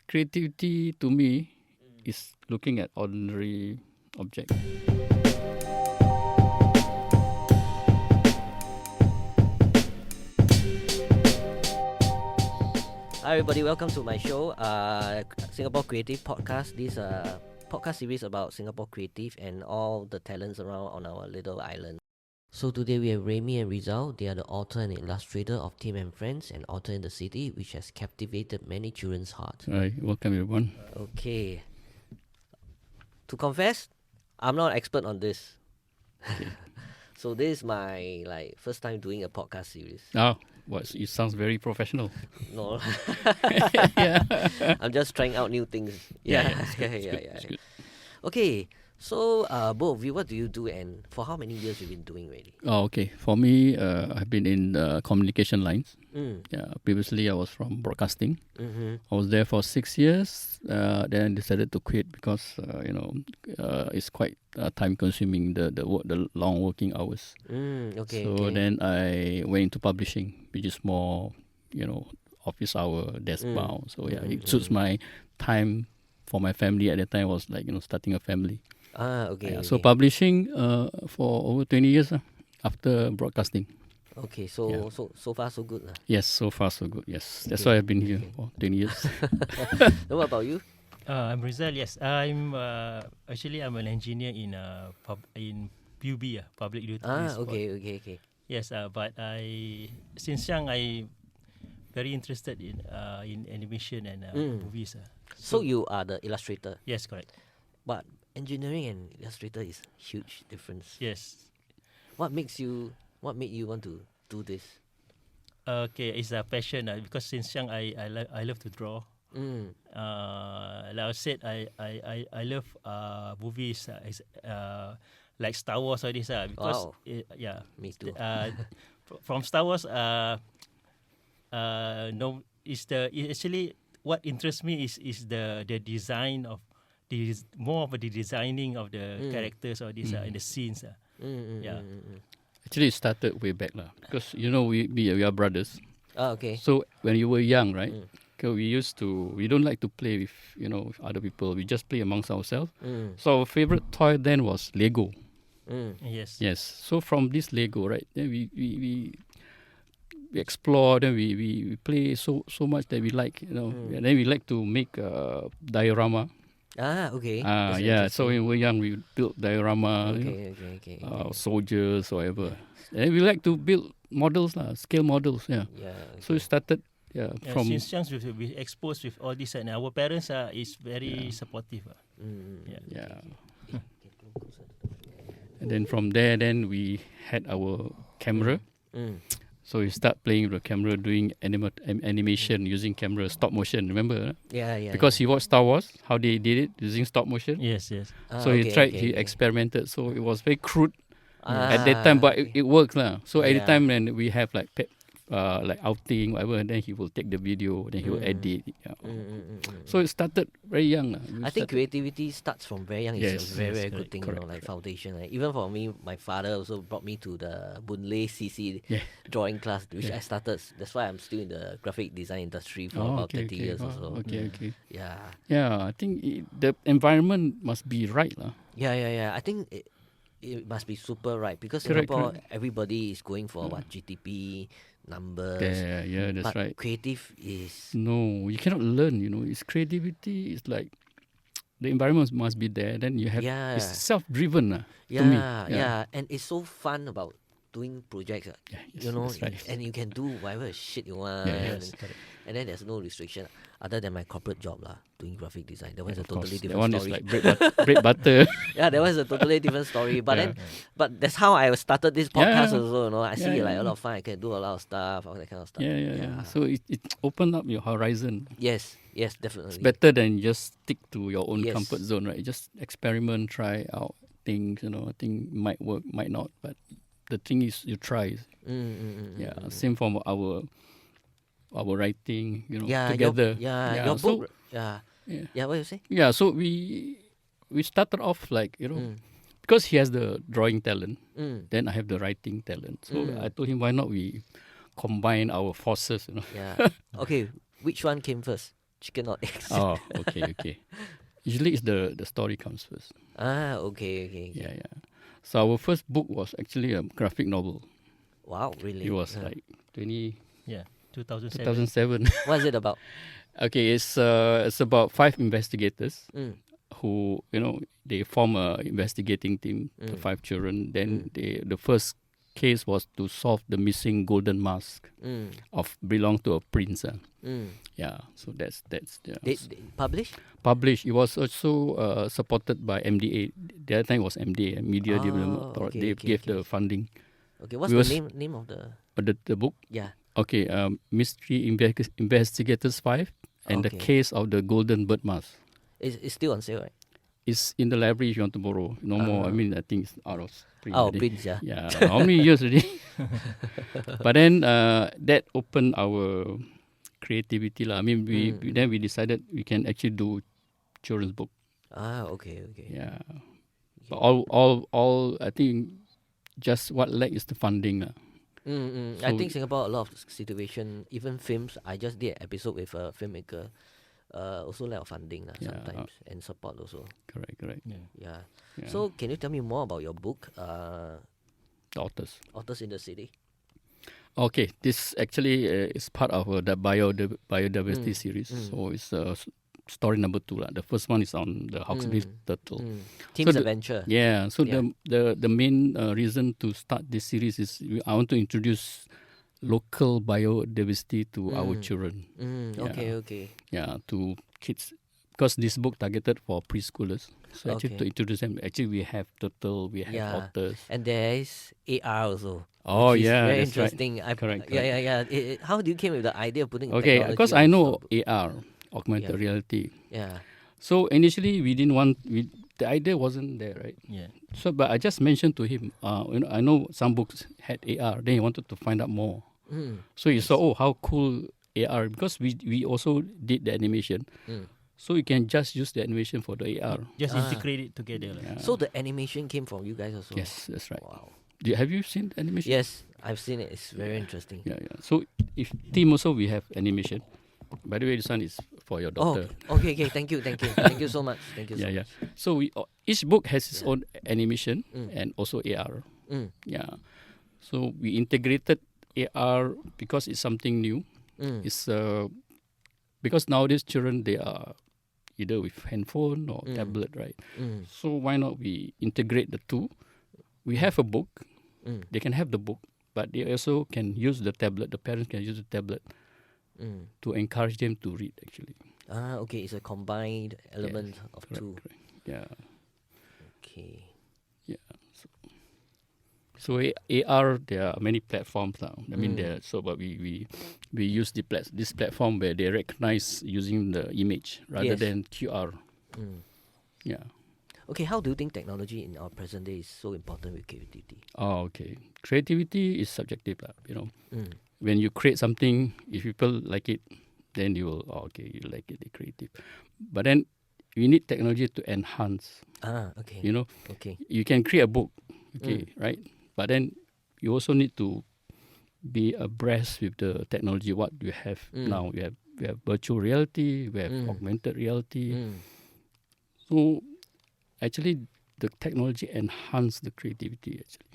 creativity to me is looking at ordinary objects. Hi everybody, welcome to my show, Singapore Creative Podcast. This podcast series about Singapore creative and all the talents around on our little island. So today we have Rhaimie and Rizal. They are the author and illustrator of Tim and Friends, and Author in the City, which has captivated many children's hearts. Hi, welcome everyone. Okay. To confess, I'm not an expert on this. So this is my first time doing a podcast series. It sounds very professional. No. Yeah. I'm just trying out new things. Yeah. Good. Okay, so both of you, what do you do and for how many years you've been doing already? Okay. For me, I've been in communication lines. Mm. Previously, I was from broadcasting. Mm-hmm. I was there for 6 years. Then decided to quit because it's quite time consuming, the long working hours. Okay. Then I went into publishing, which is more office hour, desk bound. So it suits my time. For my family at that time was starting a family. Okay. So publishing for over 20 years after broadcasting. Okay, so far so good. Yes, so far so good. Yes, that's why I've been here for 20 years. What about you? I'm Rizal. Yes, I'm I'm an engineer in PUB, public duty. Okay. Yes, but since young I very interested in animation and movies. So you are the illustrator. Yes, correct. But engineering and illustrator is huge difference. Yes. What made you want to do this? Okay, it's a passion because since young I love to draw. Like I said, I love movies like Star Wars or this because me too. From Star Wars actually what interests me is the design of the designing of the characters or this in the scenes. Actually, it started way back because we are brothers. Okay. So when you were young, right? We don't like to play with other people. We just play amongst ourselves. So our favorite toy then was Lego. Yes. So from this Lego, right? Then we explore. Then we play so much that we like. And then we like to make diorama. Okay. So when we were young, we built diorama. Okay. Soldiers, whatever. And we like to build models, scale models. Yeah. Okay. So it started. From since young we exposed with all this, and our parents is very supportive. And then from there, then we had our camera. So we start playing with the camera, doing animation using camera, stop motion. Remember? Because he watched Star Wars, how they did it using stop motion. Yes. So he experimented. So it was very crude at that time, but it works So every time when we have like outing, whatever, and then he will take the video, then he will edit. So it started very young. I think creativity starts from very young. It's a very good thing, correct. foundation. Even for me, my father also brought me to the Boon Lay CC drawing class, which I started. That's why I'm still in the graphic design industry for about 30 years or so. Okay. Yeah, I think the environment must be right. Yeah. I think it must be super right because Singapore, everybody is going for GDP numbers. Yeah, that's but right. Creative is you cannot learn. It's creativity. It's like the environment must be there. Then you have it's self-driven. To me. And it's so fun about doing projects. That's right. And you can do whatever shit you want. And then there's no restriction other than my corporate job doing graphic design. That one's a totally different story. That one is like bread butter. Yeah, that was a totally different story. But but that's how I started this podcast also. I see like a lot of fun. I can do a lot of stuff, all that kind of stuff. Yeah. So it opened up your horizon. Yes, definitely. It's better than just stick to your own comfort zone, right? Just experiment, try out things. I think might work, might not. But the thing is, you try. Same for our writing, together. Your book. What you say? Yeah, so we started off because he has the drawing talent, then I have the writing talent. So I told him, why not we combine our forces? Yeah. Okay, which one came first? chicken or eggs? Oh, okay. Usually it's the story comes first. Okay. Yeah. So our first book was actually a graphic novel. Wow, really? It was like 20, Yeah, 2007. 2007. What is it about? Okay, it's about 5 investigators Mm. who, they form a investigating team, the 5 children. Then the first case was to solve the missing golden mask of belong to a prince. Yeah, so that's They publish? published. It was also supported by MDA. The other time was MDA, Media Development Authority. They gave the funding. Okay, what's the name of the... The book? Yeah. Okay, Mystery Investigators 5 and the case of the golden bird mask. It's still on sale, right? It's in the library if you want to borrow. No more. I mean, I think it's out of print. Oh, already. prints, yeah. Yeah, how many years already? But then that opened our creativity lah. I mean, then we decided we can actually do children's book. Okay. Yeah, but all I think just what lack is the funding lah. I think Singapore a lot of situation, even films. I just did an episode with a filmmaker. Also lack of funding sometimes and support also. Correct. Yeah. So can you tell me more about your book? The Authors in the City. Okay, this actually is part of the biodiversity series. So it's story number 2 lah. The first one is on the Hawksbill turtle. Team's adventure. So the main reason to start this series is I want to introduce local biodiversity to our children. Okay. Yeah, to kids, because this book targeted for preschoolers. So actually to introduce them, actually we have turtle, we have otters, and there is AR also. Oh which is yeah, very that's interesting. Right. Correct. Yeah. How do you came with the idea of putting? Okay, because I know AR, augmented reality. Yeah. So initially we didn't want. The idea wasn't there, right? Yeah. So, but I just mentioned to him. I know some books had AR. Then he wanted to find out more. So he saw, how cool AR, because we also did the animation. So you can just use the animation for the AR. Just integrate it together. Yeah. So the animation came from you guys also? Yes, that's right. Wow. Have you seen the animation? Yes, I've seen it. It's very interesting. Yeah. So if team also we have animation. By the way, this one is for your daughter. Okay. Thank you so much. Thank you so much. So each book has its own animation and also AR. Yeah. So we integrated AR because it's something new. It's because nowadays children, they are either with handphone or tablet, right? So why not we integrate the two? We have a book. They can have the book, but they also can use the tablet. The parents can use the tablet to encourage them to read, actually. Okay. It's a combined element of two. Correct. Yeah. Okay. Yeah. So AR, there are many platforms now. I mean, but we use this platform where they recognize using the image rather than QR. Yeah. Okay, how do you think technology in our present day is so important with creativity? Okay. Creativity is subjective, When you create something, if people like it, then you will, you like it, they're creative. But then you need technology to enhance. Okay. Okay. You can create a book, right? But then you also need to be abreast with the technology, what you have now. We have virtual reality, we have augmented reality. So actually the technology enhance the creativity actually.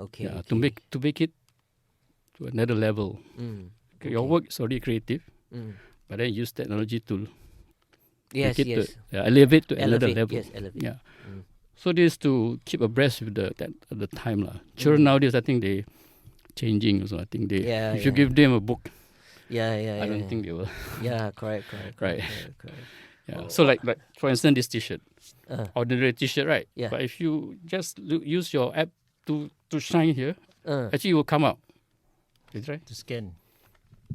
Okay. Yeah, to make it to another level. Your work is already creative, but then use technology to elevate to another level. Yes, elevate. Yeah. So this to keep abreast with the time lah. Children nowadays, I think they changing also. I think they if you give them a book, I don't think they will. Yeah, correct. Right. Correct. Yeah. So like for instance, this T-shirt, ordinary T-shirt, right? Yeah. But if you just use your app to shine here, actually it will come out. Is right? To scan.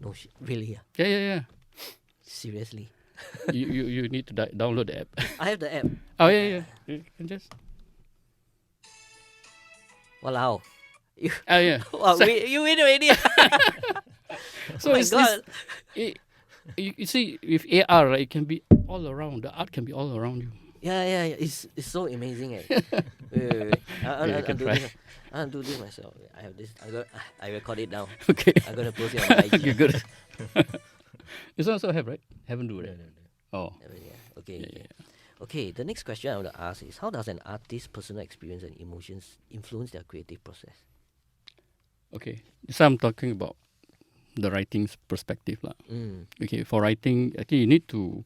No, really? Yeah. Seriously? you need to download the app. I have the app. Oh yeah. You can just. Walao. Yeah. Wow, you win already. So my God. You see, with AR, right, it can be all around. The art can be all around you. Yeah. It's so amazing. Wait. I'll do this myself. I have this. I record it now. Okay. I'm gonna post it on my IG. You're good. This one also have, right? Haven't do, right? No. Oh. Yeah. Okay. Yeah, Okay. yeah. Okay. The next question I want to ask is, how does an artist's personal experience and emotions influence their creative process? Okay. So I'm talking about the writing's perspective lah. Okay, for writing, actually you need to,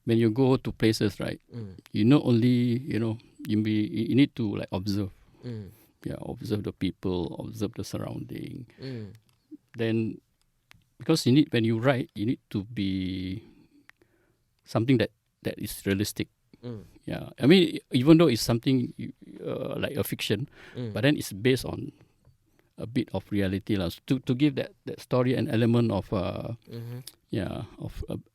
when you go to places, right? You not only you need to like observe. Yeah, observe the people, observe the surrounding. Then, because when you write, you need to be something that is realistic. Yeah, I mean, even though it's something like a fiction, but then it's based on a bit of reality lah. To give that story an element of a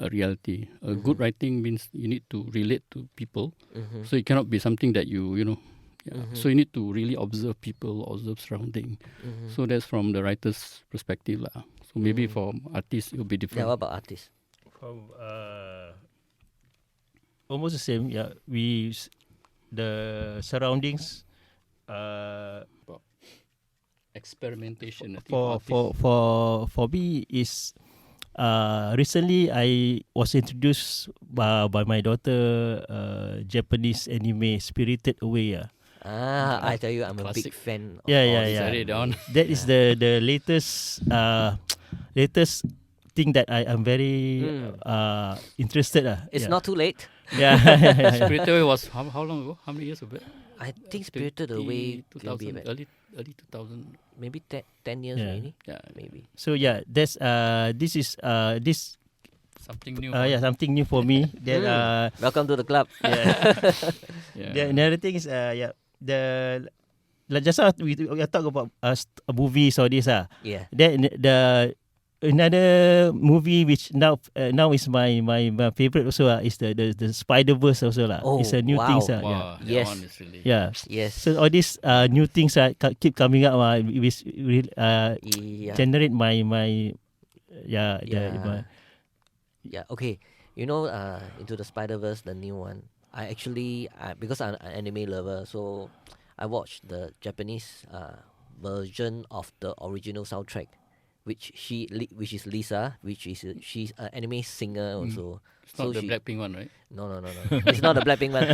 reality. A good writing means you need to relate to people, so it cannot be something that so you need to really observe people, observe surrounding. So that's from the writer's perspective lah. So maybe for artists it will be different. Yeah, what about artists? From almost the same. Yeah, the surroundings. Experimentation. I think For me is recently I was introduced by my daughter Japanese anime Spirited Away. I tell you, I'm a big Classic. fan. Of Yeah. That is the latest thing that I am very interested. It's not too late. Yeah. Spirited Away was how long ago? How many years ago? I think Spirited Away 2000, early 2000. maybe 10 years already. Yeah, Maybe. So yeah, that's this something new. something new for me. That Welcome to the club. The another thing is the like just now we talk about movies or this Yeah. Then the another movie which now is my favorite also is the Spider-Verse also lah. Oh, It's a new wow. things Wow, that Yes. one is really. yeah. Yes. So all these new things keep coming up which will Yeah. generate my Yeah. my, Okay. Into the Spider-Verse, the new one. I actually, because I'm an anime lover, so I watched the Japanese version of the original soundtrack, which is Lisa, she's an anime singer also. It's not the Blackpink one, right? No. It's not the Blackpink one.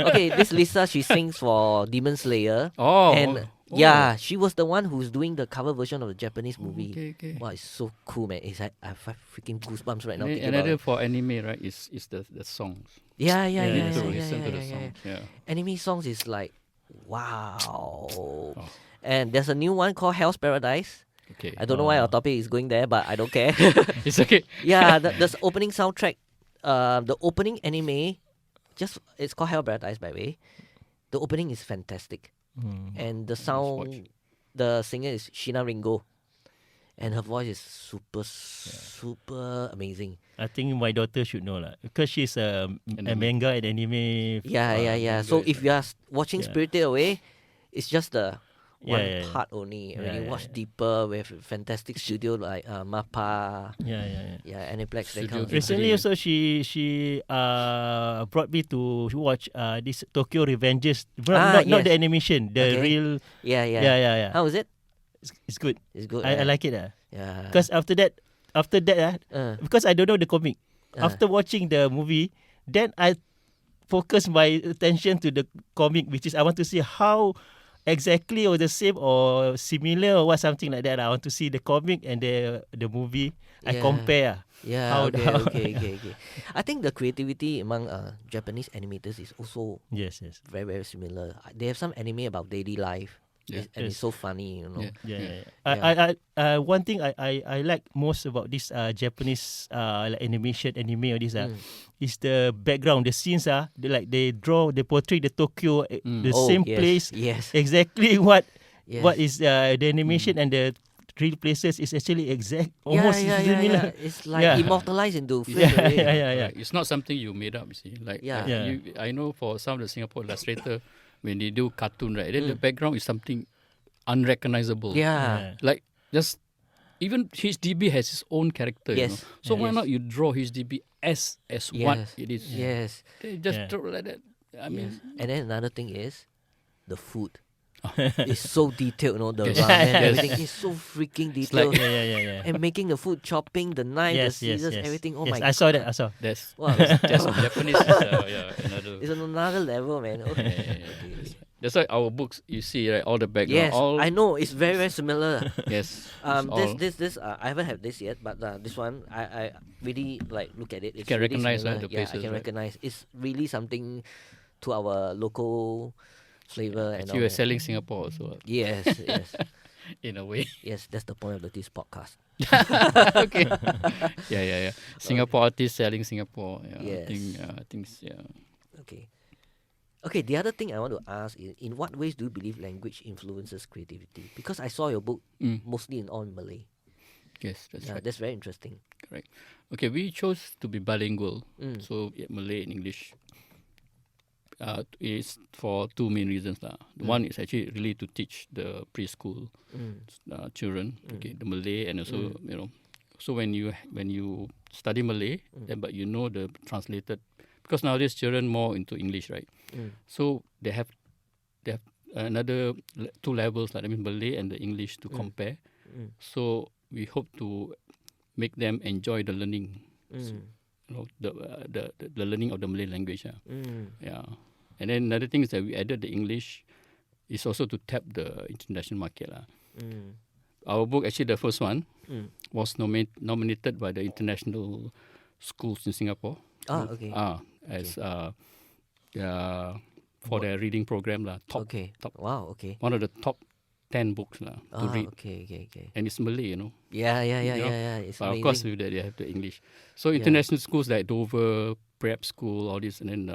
Okay, this Lisa, she sings for Demon Slayer. Oh. And yeah, she was the one who's doing the cover version of the Japanese movie. Okay. Wow, it's so cool, man. It's like I have freaking goosebumps right now thinking Another about it. for anime, right? Is the songs. Yeah. You need to listen to the songs. Yeah. Anime songs is like, wow. And there's a new one called Hell's Paradise. Okay. I don't know why our topic is going there, but I don't care. It's okay. Yeah, the opening soundtrack, the opening anime, it's called Hell Paradise, by the way. The opening is fantastic, and the sound, the singer is Shina Ringo, and her voice is super amazing. I think my daughter should know lah because she's a manga and anime. Yeah. So if you are watching Spirited Away, it's just the one part only. And when you watch deeper with fantastic studio like MAPPA, Aniplex, they come. Recently also she brought me to watch this Tokyo Revengers. Not the animation, the real. Yeah. How is it? It's good. It's good. I like it. Yeah. Because after that, because I don't know the comic. After watching the movie, then I focus my attention to the comic, which is I want to see how exactly or the same or similar or what, something like that. I want to see the comic and the movie. I compare. Yeah. Okay. I think the creativity among Japanese animators is also yes very, very similar. They have some anime about daily life. And it's so funny, Yeah. One thing I like most about this Japanese like animation anime or this is the background, the scenes they portray the Tokyo, the same place. Yes. Exactly what is the animation and the real places is actually almost similar. It's like immortalized into film. Yeah. It's not something you made up, you see. I know for some of the Singapore illustrators, when they do cartoon, right, then the background is something unrecognizable. Yeah. Like just even HDB has its own character. Yes. You know? So why not you draw HDB as what it is? Yes. They just draw like that. I mean, and then another thing is the food. It's so detailed, the Yes. ramen, Yes. everything is so freaking detailed. Yeah. And making the food, chopping, the knife, the Yes, scissors, everything. Oh yes, my I saw that. God. I saw. That's Wow. just Japanese is another. It's on another level, man. Okay. Yeah. Okay. That's why our books, you see, right, all the background, Yes, all I know. It's very, very similar. yes, it's all This I haven't had this yet, but this one I really like look at it. It's can really recognize, similar. right, the Yeah, I places, can right? recognize. It's really something to our local flavor and all Actually, we're that. selling Singapore also, Yes, yes, in a way. yes. That's the point of this podcast. Okay. Yeah. Singapore artists selling Singapore. Yeah, Yes. I think, yeah. Okay. Okay, the other thing I want to ask is, in what ways do you believe language influences creativity? Because I saw your book mostly in all Malay. Yes, that's Yeah, right. that's very interesting. Correct. Okay, we chose to be bilingual, Mm. so Malay and English. Is for two main reasons lah. One is actually really to teach the preschool children, okay, the Malay, and also so when you study Malay, but you know the translated, because nowadays children more into English, right? So they have another two levels, like Malay and the English to compare. So we hope to make them enjoy the learning, the learning of the Malay language. Yeah. And then another thing is that we added the English is also to tap the international market. Our book, actually the first one, was nominated by the international schools in Singapore. Okay. As for their reading program top. Wow. Okay. One of the top 10 books to read. Okay. And it's Malay, Yeah. know. It's But amazing. of course, with that, they have the English. So international schools like Dover Prep School, all this, and then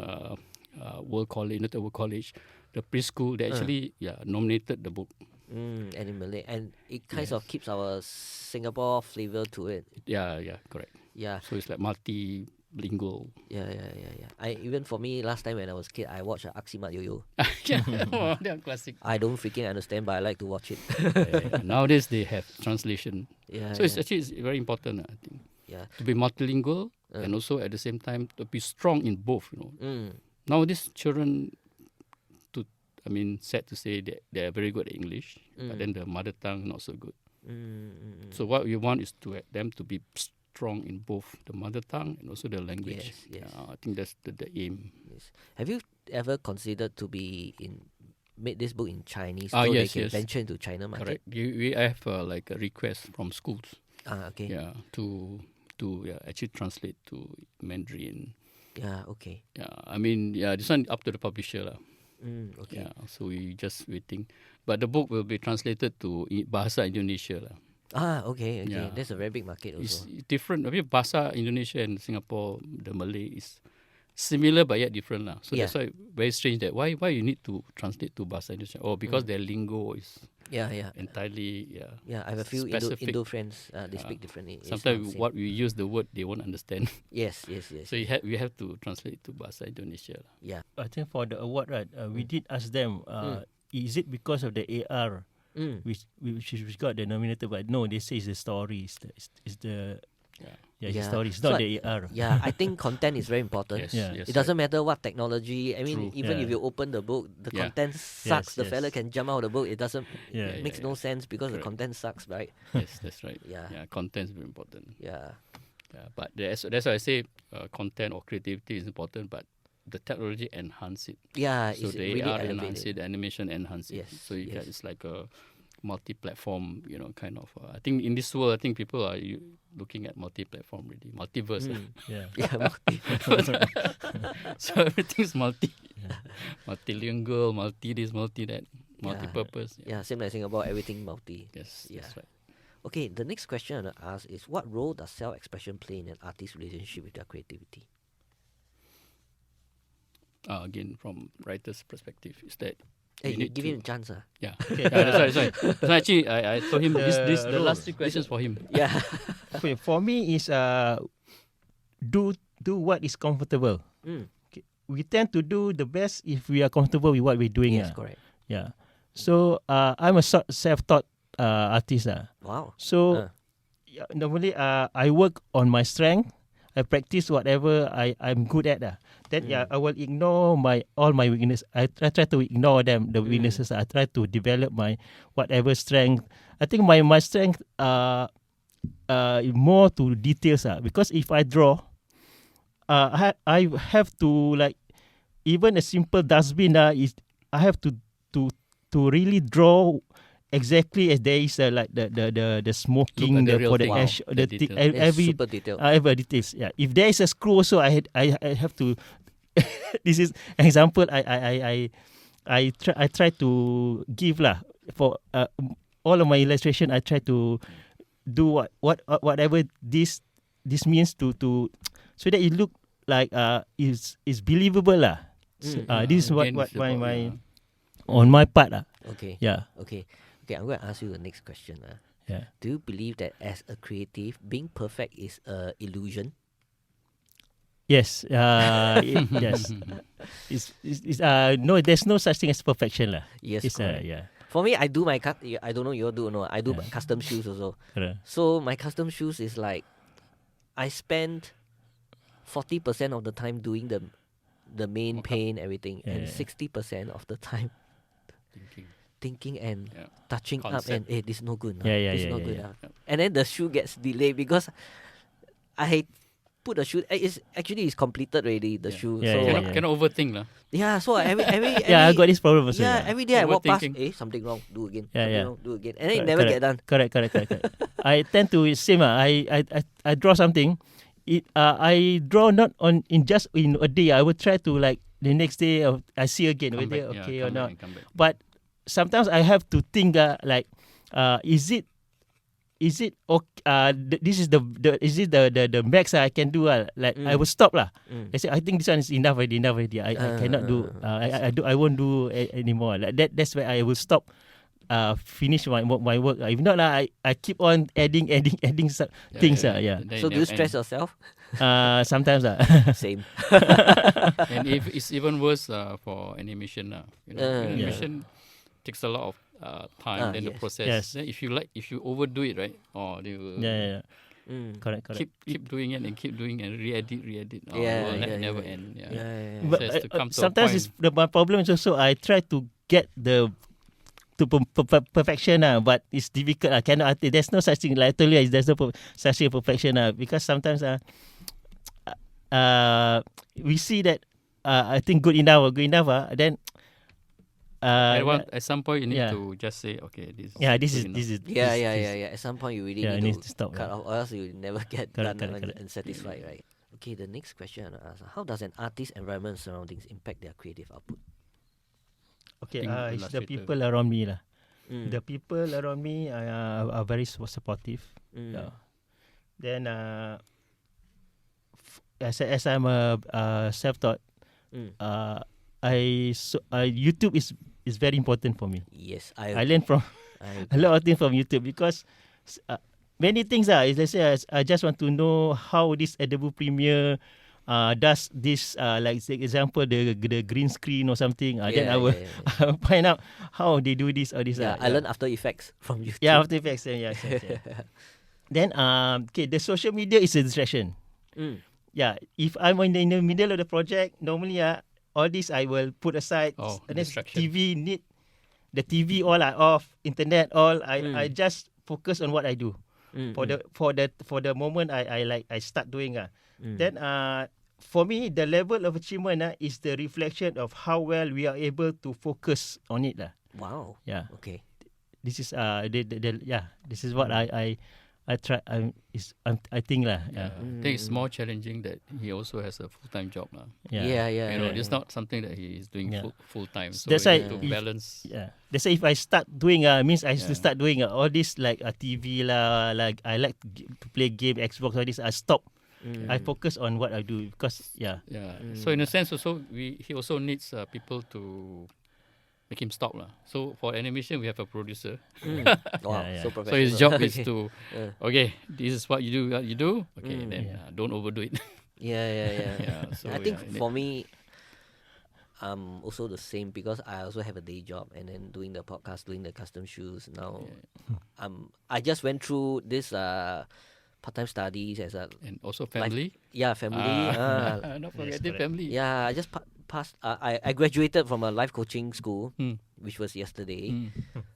World College, United World College, the preschool, they actually nominated the book. And in Malay, and it kind of keeps our Singapore flavor to it. Yeah, correct. Yeah. So it's like multilingual. Yeah. Even for me, last time when I was a kid, I watched Aksimat Yo-Yo. Oh, they're classic. I don't freaking understand, but I like to watch it. Nowadays they have translation. Yeah. So it's actually very important, I think. Yeah. To be multilingual and also at the same time to be strong in both. Nowadays children, sad to say that they are very good at English, but then the mother tongue not so good. So what we want is to them to be strong in both the mother tongue and also the language. Yes. I think that's the aim. Yes. Have you ever considered to made this book in Chinese Yes, they can yes. venture into China market? Correct. We have like a request from schools. Okay. Yeah, to actually translate to Mandarin. Yeah. Okay. Yeah, this one up to the publisher lah. Okay. Yeah, so we just waiting. But the book will be translated to Bahasa Indonesia lah. Okay. Yeah. That's a very big market It's also. different. Bahasa Indonesia and Singapore, the Malay is similar but yet different lah. So that's why very strange that why you need to translate to Bahasa Indonesia? Because their lingo is entirely Yeah, I have a few specific. Indo friends. They speak differently. It's Sometimes not the same. what we use the word they won't understand. Yes. So we have to translate to Bahasa Indonesia lah. Yeah. I think for the award, right, we did ask them, is it because of the AR which got the nominated? But no, they say it's the story. It's the it's the story. It's not the AR. Yeah, I think content is very important. Yes, It doesn't matter what technology. I mean, True. even if you open the book, the content sucks. The fella can jump out of the book. It doesn't. It makes no sense because the content sucks, right? Yes, that's right. Yeah. Content is very important. Yeah. But that's why I say content or creativity is important, but the technology enhance it. Yeah, So it's the really AR elevated. enhance it, the animation enhance it. Yes, So yes. it's like a multi-platform, kind of. I think in this world, I think people are looking at multi-platform really, multiverse. Yeah. So everything's multilingual, multi this, multi that, multi-purpose. Yeah, same like Singapore, everything multi. Yes, Yeah. that's right. Okay, the next question I want to ask is, what role does self-expression play in an artist's relationship with their creativity? Again, from writer's perspective, is that Hey, you need give to- him a chance. Yeah. That's right. So actually, I told him the role. last 3 questions for him. Yeah. Okay, for me is do what is comfortable. Okay. We tend to do the best if we are comfortable with what we're doing. Yes, correct. Yeah. So I'm a self-taught artist. Wow. So normally I work on my strength. I practice whatever I'm good at. Then I will ignore all my weakness. I try to ignore them, the weaknesses. I try to develop my whatever strength. I think my strength more to details because if I draw, I have to like even a simple dustbin is I have to really draw exactly as there is like the smoking for the ash every super detailed. every details. Yeah, if there is a screw also I have to. This is an example. I try to give for all of my illustration. I try to do whatever this means to so that it look like is believable So, this is what my on my part Okay. Yeah. Okay. I'm going to ask you the next question. Yeah. Do you believe that as a creative, being perfect is a illusion? Yes. Yes. It's no. There's no such thing as perfection Yes. It's correct. yeah. For me, I do my I don't know you all do or not. I do custom shoes also. Correct. So my custom shoes is like I spend 40% of the time doing the main paint everything, and 60% of the time thinking and touching up and this is no good. This is not good. And then the shoe gets delayed because I put the shoe. It's completed already. The shoe. Yeah, so Cannot overthink Yeah. So every I got this problem also. every day I walk past. Overthinking. Something wrong. Do again. Yeah, Something wrong. Do again. And then it never get done. Correct. I tend to same. I draw something. I draw not in just in a day. I would try to like the next day I see again Come whether back, okay come or back not. and come back. But sometimes I have to think is it okay, this is the max I can do like I will stop I say I think this one is enough already. I cannot do I won't do anymore like that's where I will stop finish my work. If not I keep on adding things Then So it do you never stress end. yourself? sometimes Same. And if it's even worse for animation animation takes a lot of time. Then the yes. process. Yes. Then if you overdo it, right? They will correct keep doing it and keep doing and re-edit. It will never end. But So it has to come to a sometimes point. my problem is also I try to get the perfection but it's difficult. I cannot. There's no such thing. Like I told you, there's no such thing perfection because sometimes we see that I think good enough. Then At some point you need to just say, okay, this is At some point you really need to stop. cut off, or else you never get Correct. and satisfied, right? Okay, the next question I want to ask: how does an artist's environment surroundings impact their creative output? Okay, think it's the illustrator. people around me The people around me are very supportive. Then as I'm a self-taught, YouTube is very important for me. Yes, I learn from a lot of things from YouTube because many things let's say I just want to know how this Adobe Premiere does this like say example the green screen or something. Then I will find out how they do this or this. I learned After Effects from YouTube. Yeah, After Effects. Then the social media is a distraction. Yeah, if I'm in the middle of the project, normally all this I will put aside. And then the TV all are off, internet all. I just focus on what I do. For the moment I start doing. Then for me the level of achievement is the reflection of how well we are able to focus on it. Wow. Yeah. Okay. This is this is what I try. I think I think it's more challenging that he also has a full-time job it's not something that he is doing full-time. So that's why to balance. That's why if I start doing means I have to start doing all this like TV like I like to play game, Xbox, all this. I stop. I focus on what I do because So in a sense also he also needs people to make him stop So for animation we have a producer. Wow, so professional. So his job is to okay, this is what you do. Okay, then don't overdo it. So I think for me, I'm also the same because I also have a day job and then doing the podcast, doing the custom shoes. Now, I just went through this part-time studies as a And also family. family. Not Yes, forgetting correct. family. I just passed. I graduated from a life coaching school, Mm. which was yesterday. Mm.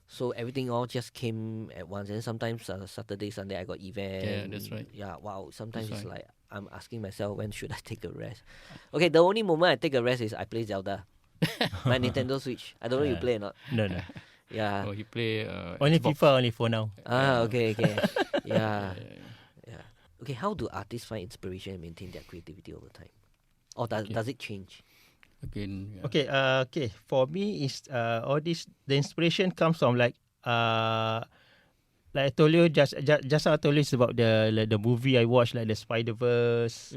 So everything all just came at once. And sometimes Saturday, Sunday, I got event. Yeah, that's right. Yeah, wow. Sometimes That's it's right. like I'm asking myself, when should I take a rest? Okay, the only moment I take a rest is I play Zelda, my Nintendo Switch. I don't know you play or not. No, no. Yeah. Oh, he play Only Xbox. FIFA, only for now. Okay. Yeah. Yeah, yeah, yeah. Yeah. Okay, how do artists find inspiration and maintain their creativity over time? Or Okay. does it change? Again. Yeah. Okay, okay. For me, is all this, the inspiration comes from like I told you just now I told you it's about the movie I watched, like the Spider-Verse.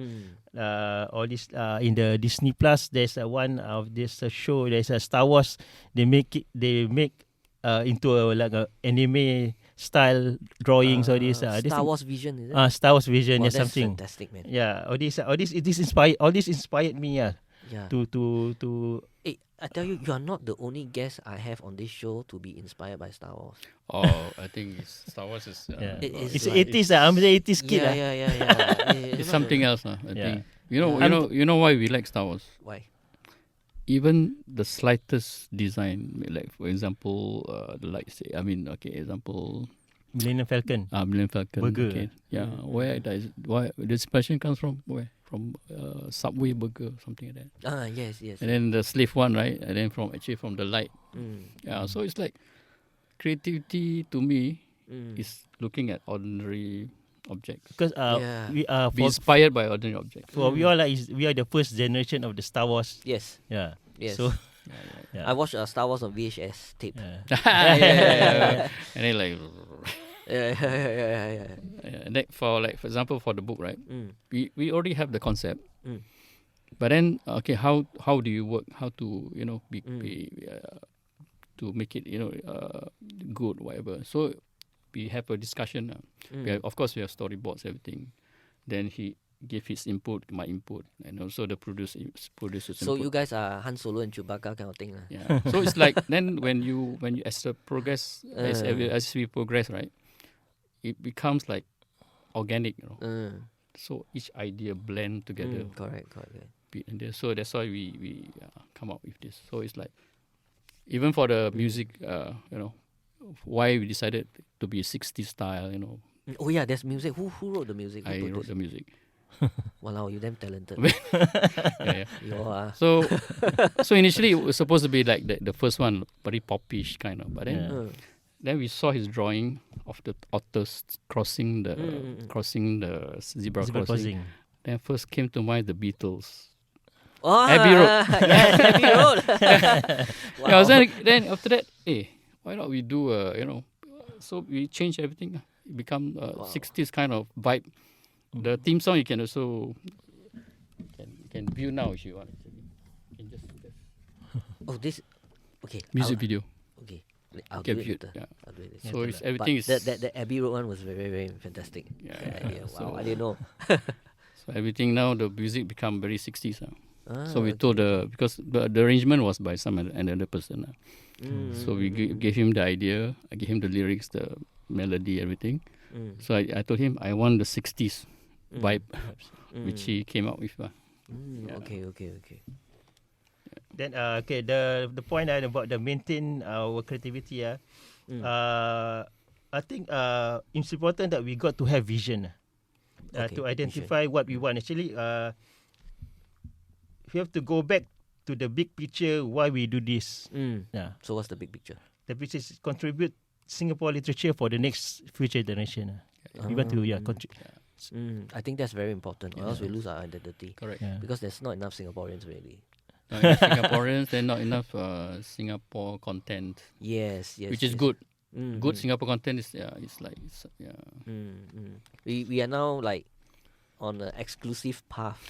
All this in the Disney Plus. There's one of this show. There's a Star Wars. They make into like a anime style drawings. All this Star Wars Vision, is it? Star Wars Vision. Wow, Or that's something. fantastic, man. Yeah, all this inspired. All this inspired me. Yeah. To Hey, I tell you, you are not the only guest I have on this show to be inspired by Star Wars. Oh, I think Star Wars is. yeah. It's It's like- 80s. I'm the 80s kid. Yeah. It's something else. I Yeah. think. You know. Yeah. You know why we like Star Wars. Why? Even the slightest design, like for example, the lights. Example, Millennium Falcon. Millennium Falcon. Burger. Okay. Yeah. Where the inspiration comes from? Where? From Subway burger, something like that. Yes. And then the slave one, right? And then from the light. Mm. Yeah. So it's like creativity to me Mm. is looking at ordinary objects. Because Yeah. we are Be inspired by ordinary objects. we are the first generation of the Star Wars. Yes. Yeah. Yes. So I watched Star Wars on VHS tape. yeah. yeah. And then like, Yeah. and then for example for the book, right? Mm. We already have the concept, Mm. but then how do you work? How to be to make it good, whatever. So we have a discussion. Of course we have storyboards, everything. Then he gave his input, my input, and also the producer's So input. you guys are Han Solo and Chewbacca kind of thing. Yeah. So it's like then when you as the progress as we progress, right, it becomes like organic, So each idea blend together. Correct. And so that's why we come up with this. So it's like even for the music, why we decided to be 60s style, Oh yeah, there's music. Who wrote the music? Who I wrote produced? the music. Wow, you damn talented. Yeah. You are. So initially it was supposed to be like the first one, very popish kind of, but then then we saw his drawing of the otters crossing the zebra crossing. Then first came to mind the Beatles. Oh, Abbey Road. Yes, Abbey Road. Wow. Yeah, I was then after that, why not we do so we change everything. It become 60s kind of vibe. The theme song you can also can view now if you want. You can just do that. Oh, this. Okay. Music video. Okay. I'll Okay, do it view, later. yeah. I'll do it later. So it's But everything is the Abbey Road one was very, very fantastic. Yeah, That yeah. idea. Wow, So- I didn't know. so everything now the music become very 60s. Ah, So we okay. told because the arrangement was by another person. So we gave him the idea. I gave him the lyrics, the melody, everything. So I told him I want the 60s vibe, which he came up with. Yeah. Okay. Then the point about the maintain our creativity I think it's important that we got to have vision Okay, to identify what we want. Actually, we have to go back to the big picture why we do this. Yeah, So what's the big picture? the picture is contribute Singapore literature for the next future generation. We want to I think that's very important, or else we lose our identity. Correct. Because there's not enough Singaporeans really. Not enough Singaporeans, then not enough Singapore content, Yes. which is yes. good. Mm, Good mm, Singapore content is We are now like on an exclusive path.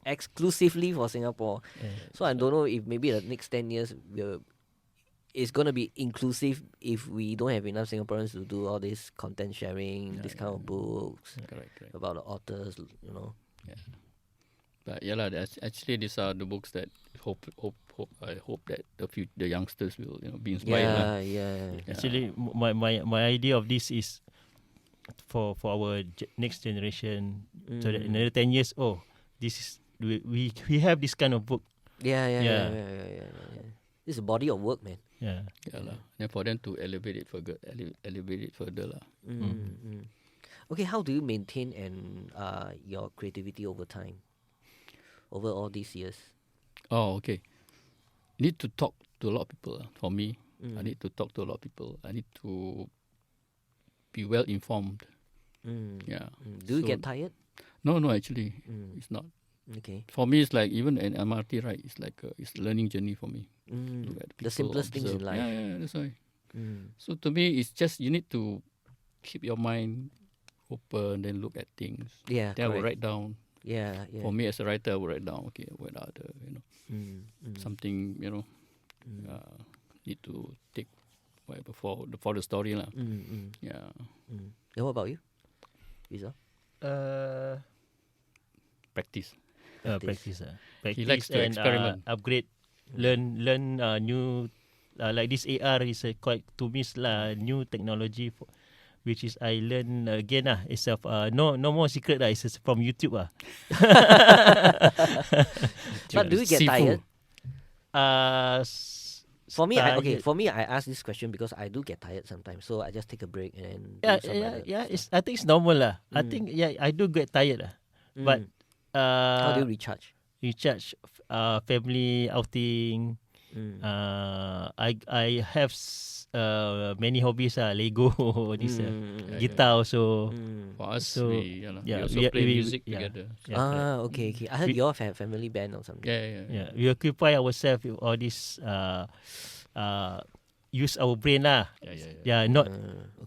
Exclusively for Singapore. So I don't know if maybe the next 10 years it's gonna be inclusive if we don't have enough Singaporeans to do all this content sharing, this kind of books correct. about the authors, But actually these are the books that I hope that the youngsters will be inspired. Yeah. Actually, my idea of this is for our next generation, so that in Mm. another 10 years, this is we have this kind of book. Yeah. Yeah. This is a body of work, man. Yeah. Yeah lah. Then for them to elevate it further lah. Okay, how do you maintain your creativity over time, over all these years? Oh, okay. Need to talk to a lot of people. For me, I Mm. need to talk to a lot of people. I need to be well informed. Yeah. Do you So- get tired? No, actually, it's not. Okay. For me, it's like even an MRT ride. It's like it's a learning journey for me. Look at The people, simplest things in observe. life. Yeah, that's why. Mm. So to me, it's just you need to keep your mind open, then look at things. Yeah, Then I will correct. write down. Yeah. For me as a writer, I will write down. Okay, what are the something need to take whatever for the story lah. Yeah. Then what about you, Rizal? Practice. Practice. He likes to and experiment. upgrade, learn new, like this AR is quite to me new technology which is I learn again it's no more secret it's from YouTube But do you get tired? For me, tired. I ask this question because I do get tired sometimes. So I just take a break and do some other stuff. I think it's normal I think I do get tired but How do you recharge? recharge family outing. I have many hobbies Lego this guitar also. For us, So, we also we- play we- music yeah. together. Okay. I heard you all have family band or something. Yeah. We occupy ourselves with all this use our brain not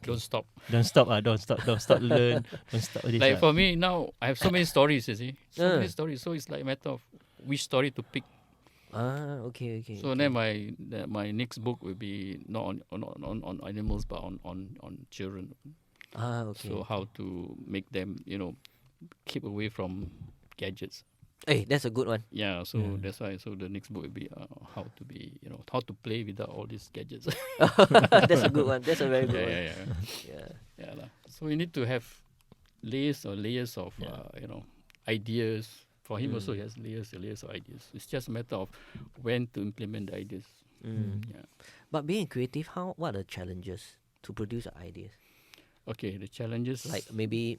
Don't stop. don't stop learn, don't stop this Like for me now, I have so many stories. You see, so many stories. So it's like a matter of which story to pick. Okay. So then my next book will be not on animals but on children. Okay. So how to make them keep away from gadgets. Hey, that's a good one. Yeah. So that's why. So the next book will be how to be how to play without all these gadgets. That's a good one. That's a very good one. Yeah. Yeah lah. So you need to have layers of ideas. For him also, he has layers of ideas. It's just a matter of when to implement the ideas. Yeah. But being creative, what are the challenges to produce ideas? Okay, the challenges Like maybe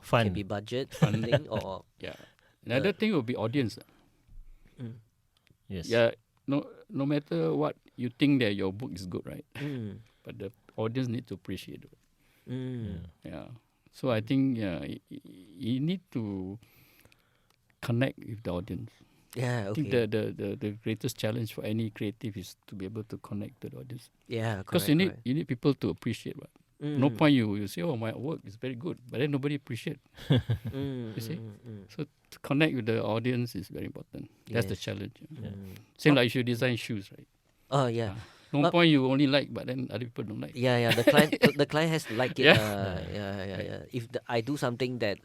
fun. can be budget thing or yeah. Another thing will be audience. Yes. Yeah. No matter what you think that your book is good, right? But the audience need to appreciate it. Yeah. So I think you need to connect with the audience. Yeah, I think okay. the greatest challenge for any creative is to be able to connect to the audience. Yeah, Because correct. you need people to appreciate. Right? No point you say, oh, my work is very good, but then nobody appreciate. You see? So to connect with the audience is very important. That's the Yes. challenge. Same like if you design shoes, right? Oh yeah. No point you only like, but then other people don't like. Yeah. The client has to like it. Yeah. Yeah. If I do something that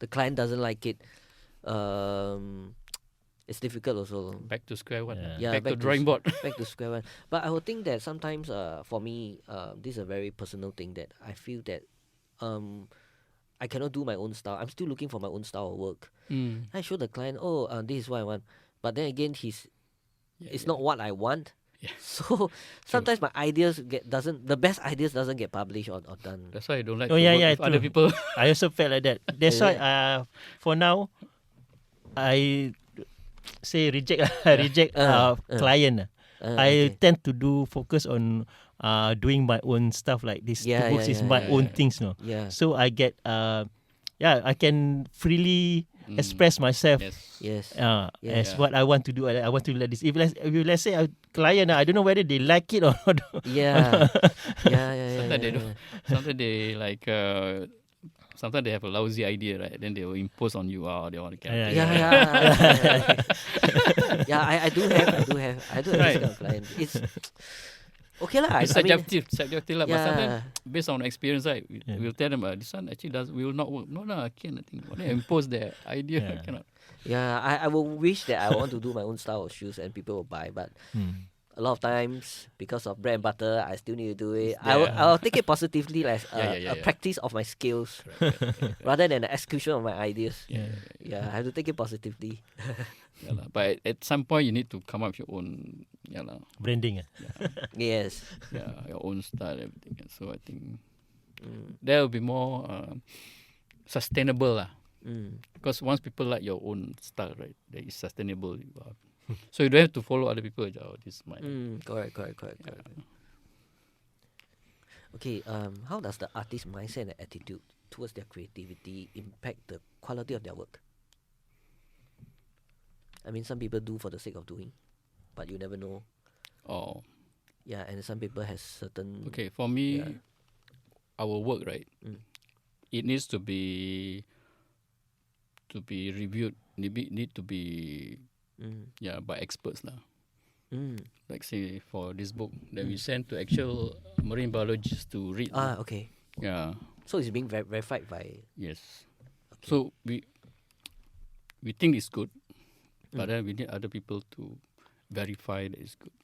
the client doesn't like it, it's difficult also. Back to square one. Yeah. Back to drawing board. Back to square one. But I would think that sometimes, for me, this is a very personal thing that I feel that, I cannot do my own style. I'm still looking for my own style of work. I show the client, this is what I want. But then again, it's not what I want. Yeah. So sometimes my ideas the best ideas doesn't get published or done. That's why I don't like Oh, to yeah, work yeah, with other true. people. I also felt like that. That's why for now I say reject client. I tend to focus on doing my own stuff like this. Yeah, The books is yeah, my yeah, own yeah. things, Yeah. So I get I can freely express myself. Yes. Yes. As what I want to do. I want to let this. If let's say a client, I don't know whether they like it or not. Yeah. Sometimes they don't. Sometimes they like. Sometimes they have a lousy idea, right? Then they will impose on you. They want to get. Yeah. I do have this kind of client. It's okay lah. It's subjective lah. But sometimes Yeah. based on experience, right? We'll tell them this one actually will not work. No, I can't. I think they impose their idea. Yeah. Cannot. Yeah, I will wish that I want to do my own style of shoes and people will buy, but a lot of times because of bread and butter, I still need to do it. It's there. I'll take it positively as Yeah. a practice of my skills Correct. rather than the execution of my ideas. Yeah. Yeah, I have to take it positively. Yeah lah. But at some point, you need to come up with your own, Branding. Yes. your own style, everything. So I think that will be more sustainable lah. Because once people like your own style, right, that is sustainable. So you don't have to follow other people. This is my. Correct. Okay, how does the artist mindset and attitude towards their creativity impact the quality of their work? I mean, some people do for the sake of doing, but you never know. Oh. Yeah, and some people has certain. Okay, for me, our work, right, it needs to be reviewed. Need to be by experts lah. Like say for this book that we sent to actual marine biologists to read. Okay. Yeah. So it's being verified by. Yes. Okay. So we think it's good, but then we need other people to verify that it's good.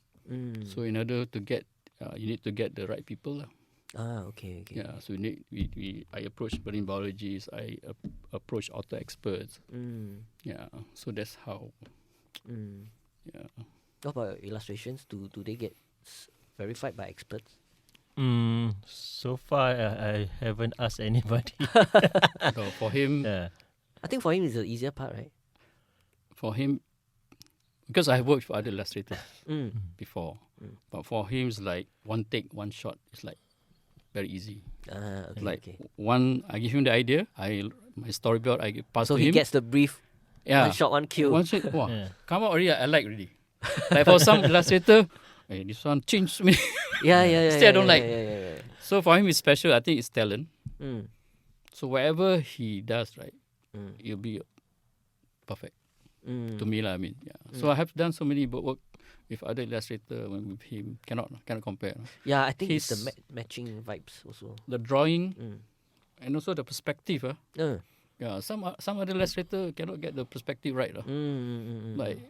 So in order to get, you need to get the right people lah. Okay. Yeah. So I approach marine biologists. I approach author experts. Yeah. So that's how. Yeah. What about illustrations? Do they get verified by experts? So far, I haven't asked anybody. So for him, I think for him it's the easier part, right? for him, because I have worked for other illustrators before, but for him it's like one take, one shot. It's like very easy. Okay. One, I give him the idea. My storyboard I pass So to he him. gets the brief. Yeah. One shot, one kill. One shot. Wow. Come out already. I like already. Like for some illustrator, hey, this one changed me. Yeah. Still I don't like. Yeah. So for him it's special. I think it's talent. Mm. So whatever he does, right, it'll be perfect to me lah. I mean, yeah. So I have done so many work with other illustrator. When with him, cannot compare. Yeah, I think it's His- the matching vibes also. The drawing and also the perspective. Yeah, some other illustrator cannot get the perspective right. Like,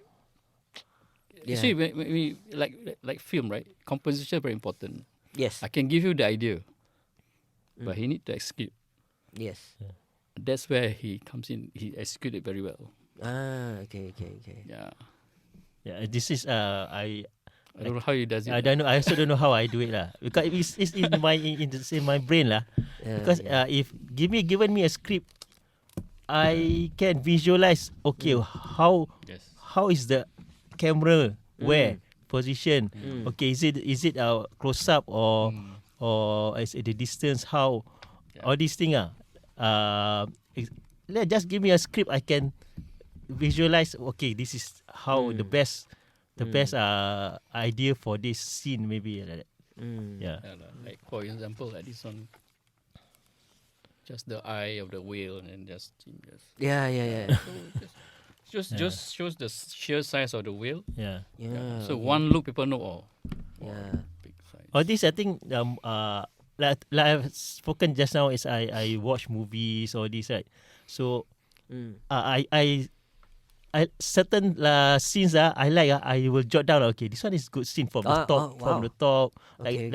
you see, when we like film, right? Composition very important. Yes. I can give you the idea, but he need to execute. Yes. That's where he comes in. He execute it very well. Okay. Yeah, Yeah, this is I don't know how he does it. I don't know. I also don't know how I do it lah. Because it's in my brain lah. Because if given me a script, I can visualize. Okay, how is the camera where position? Okay, is it close up or is it the distance? How all these things just give me a script. I can visualize. Okay, this is how the best idea for this scene maybe like that. Yeah. Like for example, like this one, just the eye of the whale and just Yeah. just shows the sheer size of the whale. Yeah. So one look, people know. Big size. All this, I think, like I've spoken just now, is I watch movies or this, right? So, I certain scenes I like. I will jot down. Okay, this one is good scene from the top. Wow. From the top, Okay.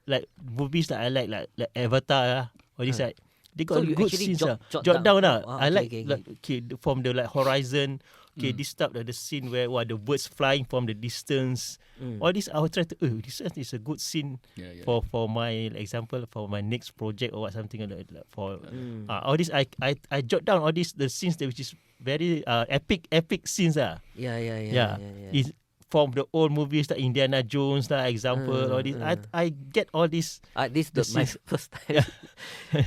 like movies that I like Avatar. Or this, right? They got So you good actually scenes. jot down? I like Okay. from the horizon. Okay, this type the scene where the birds flying from the distance. All this I will try to. This one is a good scene for my example for my next project or what something like for all this I jot down all this the scenes that which is very epic scenes Yeah. Is from the old movies like Indiana Jones example all this I get all this. This is my first time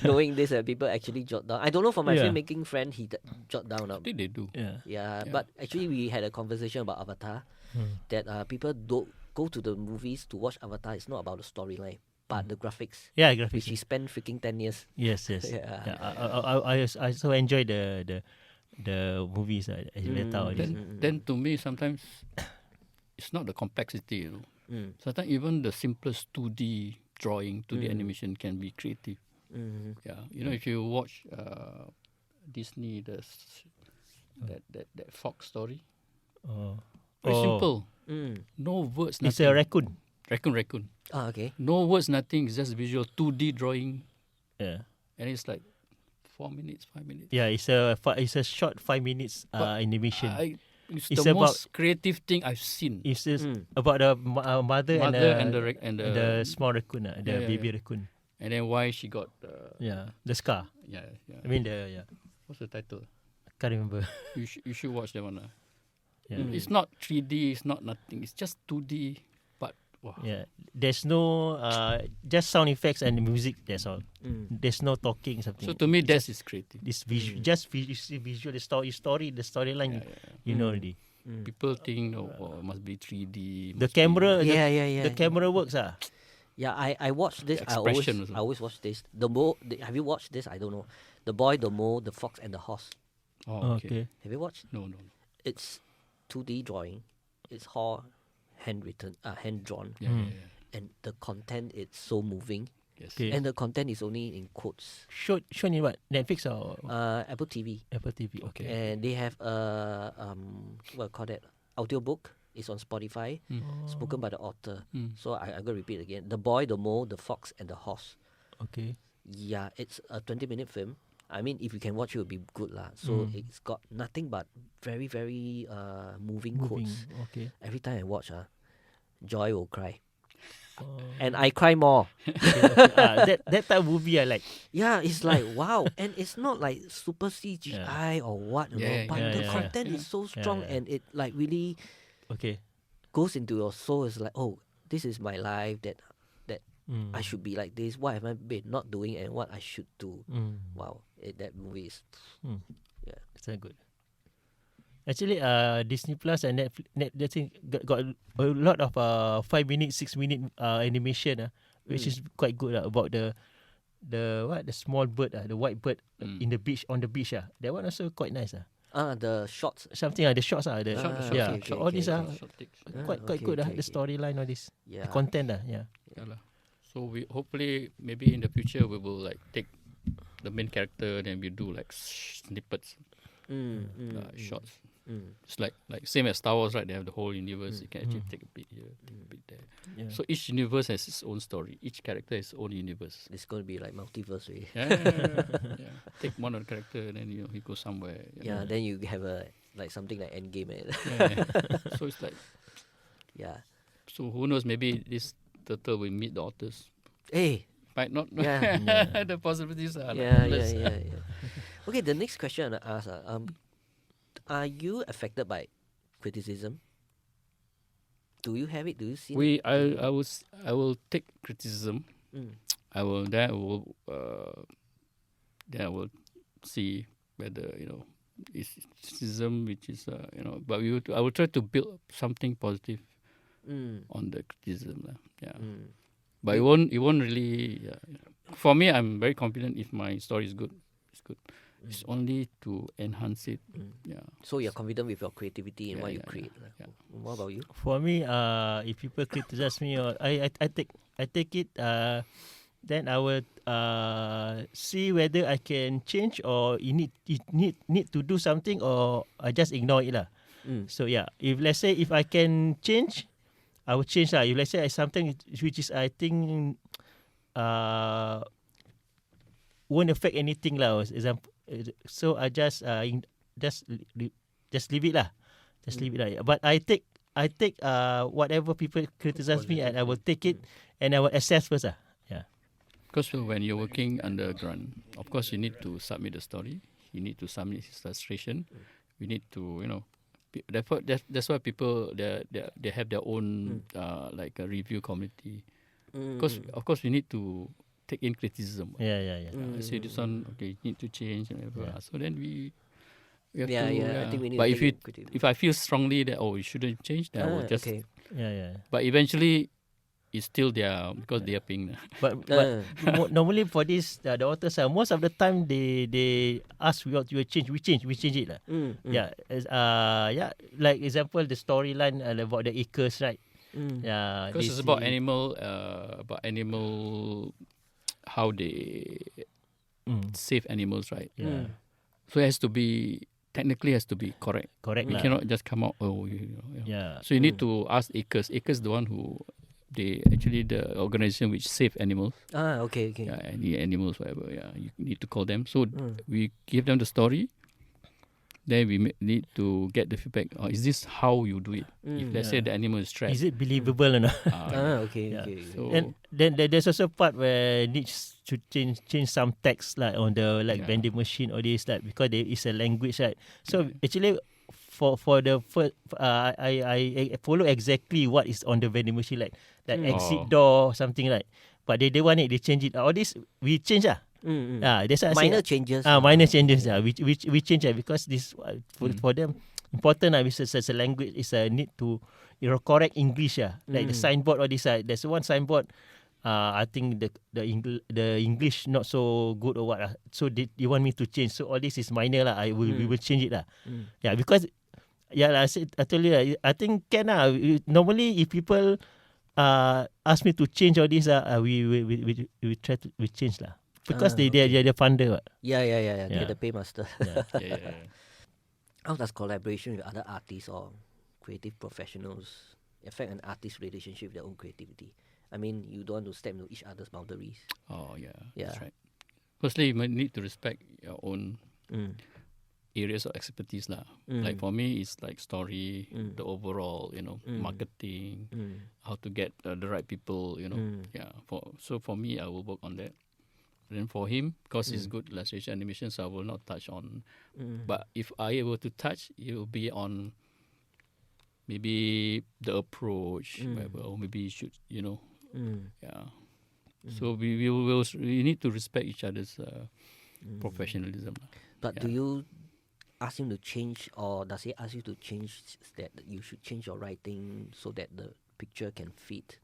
knowing this. People actually jot down. I don't know for my filmmaking friend, he jot down. I think they do. Yeah, but actually we had a conversation about Avatar that people don't go to the movies to watch Avatar. It's not about the storyline, but the graphics. Yeah, graphics. Which he spent freaking 10 years. Yes. I so enjoy the movies. Then to me sometimes it's not the complexity. Sometimes even the simplest 2D drawing, 2D animation can be creative. Yeah, if you watch Disney, that Fox story. Very simple. Mm. No words, It's nothing. a raccoon. Raccoon. Ah, okay. No words, nothing. It's just visual 2D drawing, Yeah. and it's like 4 minutes, 5 minutes. Yeah, it's a short 5 minutes But animation. It's It's the about- most creative thing I've seen. It's just Mm. about the mother and the the small raccoon, the yeah, baby yeah. raccoon. and then why she got The scar. yeah. I mean the What's the title? can't remember. You should watch that one. Yeah. Mm. It's not 3D. It's not nothing. It's just 2D. But wow. Yeah, there's no just sound effects and music. That's all. Mm. There's no talking something. So to me, that is creative. This visual, Mm. visual, the storyline. Yeah. You know Mm. already. Mm. People think it must be 3D. The must be- camera, Yeah. the camera works. Yeah, I watched this. The expression also. I always watch this. Have you watched this? I don't know. The Boy, the Mole, the Fox, and the Horse. Oh, okay. Have you watched? No. It's 2D drawing. It's all handwritten, hand drawn, Yeah. and the content is so moving. Yes. Okay. And the content is only in quotes. Shown in what? Netflix or Apple TV, Apple TV? Okay. and they have a what you call that, audio book. It's on Spotify, spoken by the author. Mm. So I'm gonna repeat again: The Boy, the Mole, the Fox, and the Horse. Okay. Yeah, it's a 20-minute film. I mean, if you can watch, it would be good lah. So it's got nothing but very, very moving quotes. Okay. Every time I watch, Joy will cry, Oh. and I cry more. That type of movie I like. Yeah, it's like wow, and it's not like super CGI or what, you know. Yeah, But yeah, the yeah. content is so strong, yeah. and it like really Okay. goes into your soul. It's like, oh, this is my life. That Mm. I should be like this. What have I been not doing, and what I should do? Wow, that movie is. Yeah. It's very good. Actually, Disney Plus and Netflix got a lot of 5 minute, 6 minute animation, which is quite good about the small bird, the white bird on the beach. That one also quite nice. The shots. Something the shots okay, yeah. okay, So all these are Short takes. quite okay, good. okay, The storyline, all this, Yeah. the content, yeah. Yeah lah. So we hopefully maybe in the future we will like take the main character, then we do like snippets, shots. It's like same as Star Wars, right? They have the whole universe. You can actually take a bit here, take a bit there. Yeah. So each universe has its own story. Each character has its own universe. It's going to be like multiverse, really. Yeah. Take one of the character, and then he goes somewhere. Yeah, then you have something like Endgame. Yeah. So it's like, Yeah. so who knows? Maybe this turtle will meet the otters. Hey. Might not. Yeah. The possibilities are Yeah. endless. Okay, the next question I ask, are you affected by criticism? Do you have it? Do you see it? I will take criticism. Mm. I will see whether it's criticism which is but I will try to build something positive on the criticism lah. Yeah. But it won't really. For me, I'm very confident if my story is good. It's good. It's only to enhance it. Yeah. So you're confident with your creativity and what you Yeah. create. What about you? For me, if people criticize me, or I take it, then I will see whether I can change, or it need to do something, or I just ignore it lah. So yeah, if let's say if I can change, I will change lah. If let's say something which is I think won't affect anything lah. Example, so I just leave it lah. Just leave it lah. But I take whatever people criticize me, and I will take it, and I will assess first lah. Yeah. Because when you're working underground, of course you need to submit the story. You need to submit his illustration. We need to Therefore, that's why people they have their own like a review committee. Because of course we need to take in criticism. Yeah. Say this one, okay, need to change and whatever. So then we have to. I think we need. But to if I feel strongly that you shouldn't change, then I will just. Okay. Yeah. But eventually, it's still there because they are paying. But normally for this the authors, most of the time they ask what you change, we change it lah. Yeah, like example the storyline about the acres, right? Yeah, Because it's about animal, how they save animals, right? Yeah. So it has to be technically has to be correct. Correct We lah. cannot just come out. Yeah. So you need to ask ACRES. ACRES the one who the organization which save animals. Okay. Yeah, any animals, whatever. Yeah, you need to call them. So we give them the story. Then we need to get the feedback. Is this how you do it? If let's say the animal is trapped. Is it believable or not? Okay. So And then there's also part where needs to change some text like on the vending machine or this because there is a language, right? So actually for the first I follow exactly what is on the vending machine like exit door something like, but they want it, they change it. All this we change that's why minor changes. Minor changes. We change because this for them important. Because as a language is a need to correct English. Like the signboard or this. There's one signboard. I think the English not so good or what. So they want me to change. So all this is minor we will change it Yeah, because I told you. I think can normally if people ask me to change all this we try to change because they're the funder. Yeah. They're the paymaster. yeah. How does collaboration with other artists or creative professionals affect an artist's relationship with their own creativity? I mean, you don't want to step into each other's boundaries. Oh, yeah. That's right. Firstly, you might need to respect your own areas of expertise. Like for me, it's like story, the overall, marketing, how to get the right people, Yeah. For me, I will work on that. Then for him, because it's good illustration animation, so I will not touch on. But if I were to touch, it will be on maybe the approach, whatever, or maybe you should, Yeah. So we need to respect each other's professionalism. But do you ask him to change, or does he ask you to change that you should change your writing so that the picture can fit?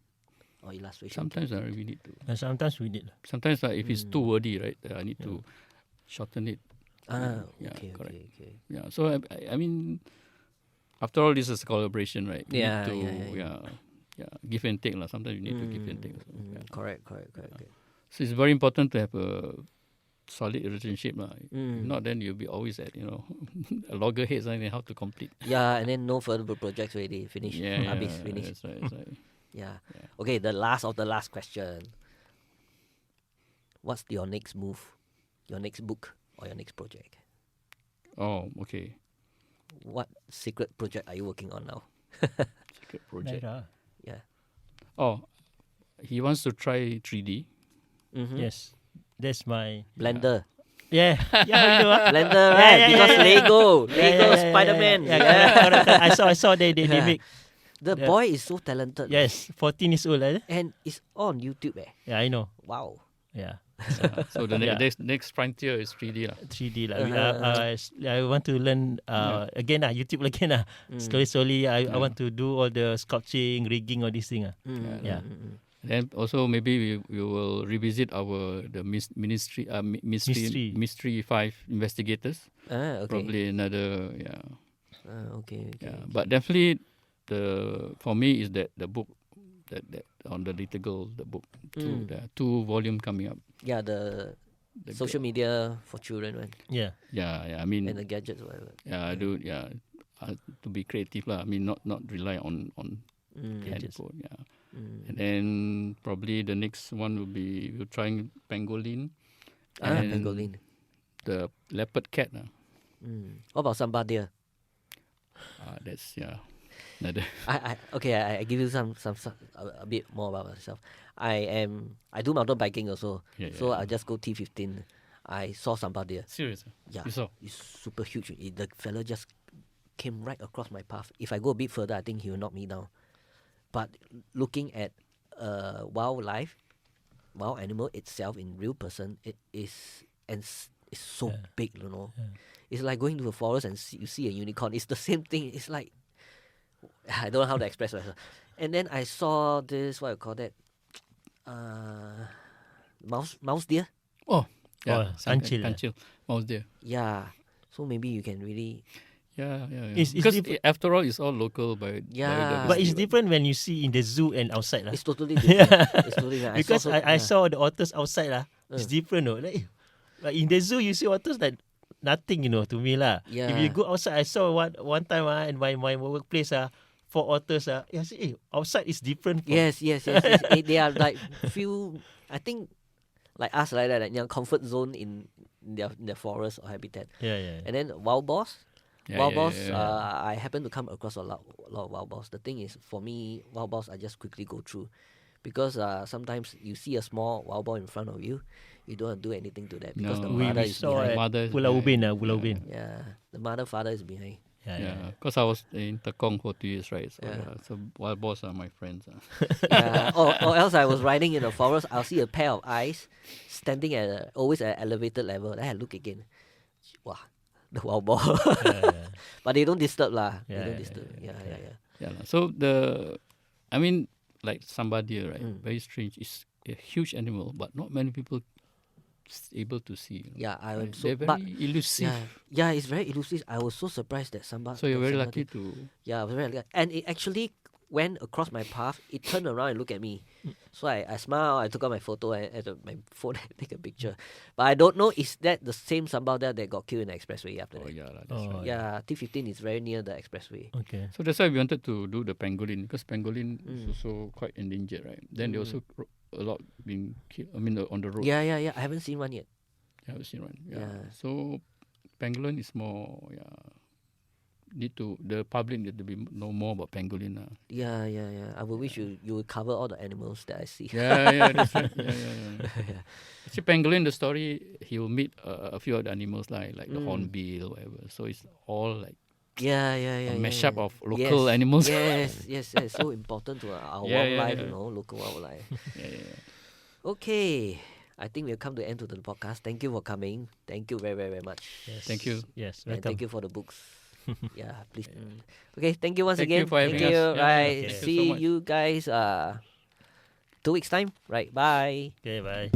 Or illustration. Sometimes we need to. And sometimes we need. Sometimes if it's too wordy, right, I need to shorten it. Okay. Yeah. So I mean, after all, this is a collaboration, right? Yeah. Give and take lah. Sometimes you need to give and take. So, Correct. So it's very important to have a solid relationship lah. If not, then you'll be always at a loggerheads and how to complete. Yeah, and then no further projects already. Finish. Finish. That's right. Yeah. Okay, the last question. What's your next move? Your next book or your next project? Oh, okay. What secret project are you working on now? Secret project. Yeah. Oh, he wants to try 3D. Yes. That's my Blender. Yeah. Yeah, Blender, right? Because Lego Spider-Man. Yeah. I saw they make. The boy is so talented. Yes, 14 years old. And it's on YouTube. Yeah, I know. Wow. Yeah. So the next frontier is 3D. 3D. I want to learn again. YouTube again. Slowly. I want to do all the sculpting, rigging, all these things. Then also maybe we will revisit the mystery 5 investigators. Okay. Probably another Okay. But definitely for me is that the book that on the little girl, the book the 2 volume coming up. Yeah, the social media for children, right? Yeah. I mean, and the gadgets, whatever. I do. To be creative lah. I mean, not rely on handphone. Yeah. And then probably the next one will be we're trying pangolin. Pangolin. The leopard cat. What about Sambadia? That's another. I give you some a bit more about myself. I do mountain biking also. So I just go T15. I saw Sambadia. Serious? Yeah. You saw? It's super huge. The fella just came right across my path. If I go a bit further, I think he will knock me down. But looking at wild animal itself in real person, it is it's so big, Yeah. It's like going to a forest and you see a unicorn. It's the same thing. It's like I don't know how to express myself. And then I saw this, what you call that, mouse deer. Oh, yeah, kancil. Mouse deer. Yeah, so maybe you can really. Yeah. It's because after all, it's all local but it's different when you see in the zoo and outside. It's totally different. It's totally different. Because I saw the otters outside. It's different. Like in the zoo, you see otters like nothing, to me lah. Yeah. If you go outside, I saw one time in my workplace for otters I say, outside is different. Yes. They are like few. I think like us like that, like their comfort zone in their forest or habitat. Yeah. And then wild boars. Yeah, Wild yeah, boars. yeah, yeah. I happen to come across a lot of wild boars. The thing is, for me, wild boars I just quickly go through, because sometimes you see a small wild boar in front of you, you don't do anything to that because the No, mother we is saw behind. at Mother is Pulau Ubin. behind. Pulau Ubin. Yeah, the mother father is behind. Yeah, because I was in Tekong for 2 years, right? So, Yeah. so wild boars are my friends. Yeah. Or else I was riding in the forest. I'll see a pair of eyes standing at always at elevated level. Then I look again. Wow, the wild boar. Yeah. But they don't disturb lah. Yeah, They don't yeah, disturb. Yeah. Yeah. So I mean, like Sambadia, right? Very strange. It's a huge animal, but not many people able to see. Yeah, I am Right? so. They're But very elusive. yeah, it's very elusive. I was so surprised that So you're very somebody- lucky to. Yeah, I was very lucky. And it actually went across my path. It turned around and looked at me. So I smiled. I took out my photo and my phone and take a picture. But I don't know, is that the same sambal that got killed in the expressway after Oh that? yeah, that's right. Yeah, T15 is very near the expressway. Okay. So that's why we wanted to do the pangolin, because pangolin is also quite endangered, right? Then they also a lot being killed. I mean, on the road. Yeah. I haven't seen one yet. You haven't seen one. Yeah. Yeah. So pangolin is more. Yeah. The public need to know more about pangolin. Yeah. I would wish you would cover all the animals that I see. Yeah, that's right. Yeah. Yeah. See, pangolin, the story, he will meet a few other animals like the hornbill or whatever. So it's all like Yeah. a mashup of local animals. Yes. So important to our wildlife, local wildlife. Yeah. Okay. I think we've come to the end of the podcast. Thank you for coming. Thank you very, very, very much. Yes. Thank you. Yes. And Welcome. thank you for the books. Yeah, please. Okay, thank you once Thank again. you for having thank you. us. Yeah, Right. thank you so See much. you guys 2 weeks time. Right. Bye. Okay. Bye.